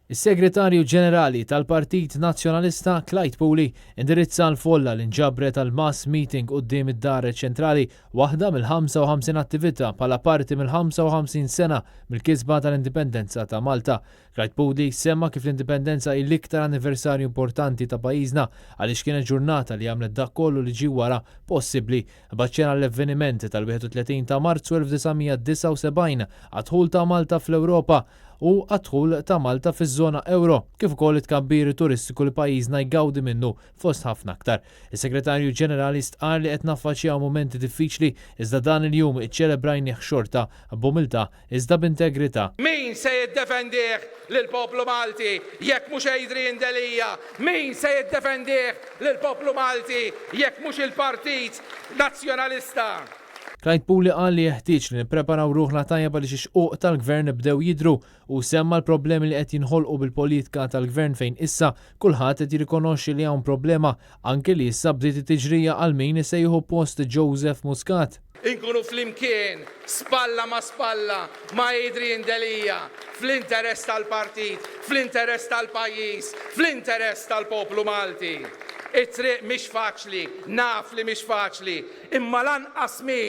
Is-Segretarju Ġenerali tal-Partit Nazzjonalista Clyde Puli indirizza l-folla li nġabret tal-mass meeting quddiem id-Dar ċentrali waħda mill-55 attività bħala parti mill-55 sena mill-kisba tal-indipendenza ta' Malta. Clyde Puli semma kif l-indipendenza hi l-iktar anniversarju importanti ta' pajjiżna għaliex kienet ġurnata li għamlet dak kollu li ġie wara possibbli baċċena l-avvenimenti tal-31 ta' Marzu 1979 għadħul ta' Malta fl-Ewropa u għadħul ta' Malta fiż-żona euro, kif ukoll it-tkabbir turistiku li pajjiżna jgawdi minnu fost ħafna aktar. Is-Segretarju Ġenerali stqar li qed naffaċċjaw mumenti diffiċli iżda dan il-jum iċċelebrajnieh xorta b'umiltà iżda b'integrità. Min se jiddefendih lill-poplu Malti jekk mhux Adrian Delija? Min se jiddefendih lill-poplu Malti jekk mhux il-Partit Nazzjonalista? Clyde Puli qal li jeħtieġ li nippreparaw ruħna tajjeb għaliex ix-xquq tal-gvern bdew jidhru u semma l-problemi li qed jinħolqu bil-politika tal-gvern fejn issa kulħadd qed jirrikonoxxi li hawn problema anke li issa bdiet it-tiġrija għal min isejħu post Joseph Muscat. Inkunu flimkien, spalla ma' Adrian Delija, fl-interess tal-partit, fl-interess tal-pajjiż, fl-interess tal-poplu Malti. It-triq mhix faċli, naf li mhix faċli, imma lanqas mi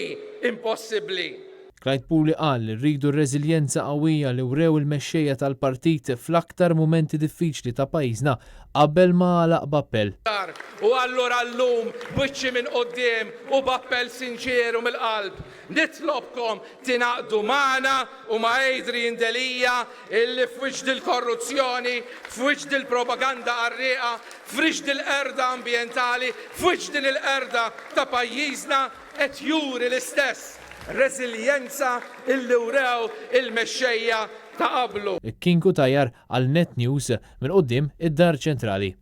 impossibbli. Clyde Puli qal li rridu r-reżiljenza qawwija li wrew il-mexxejja tal-partit fl-aktar mumenti diffiċli ta' pajjiżna qabel ma għalaq b'appell. U allura llum biċċi minn quddiem u b'appell sinċeru mill-qalb nitlobkom tingħaqdu magħna u ma' Adrian Delija illi f'wiġd il-korruzzjoni, f'wiġd il-propaganda qarrieqa, f'wiġd il-qerda ambjentali, f'wiġd il-qerda ta' pajjiżna qed juri l-istess reżiljenza illi wrew il-mexxejja ta' qablu. Kinku Tajjar għal Net News minn quddiem id-Dar Ċentrali.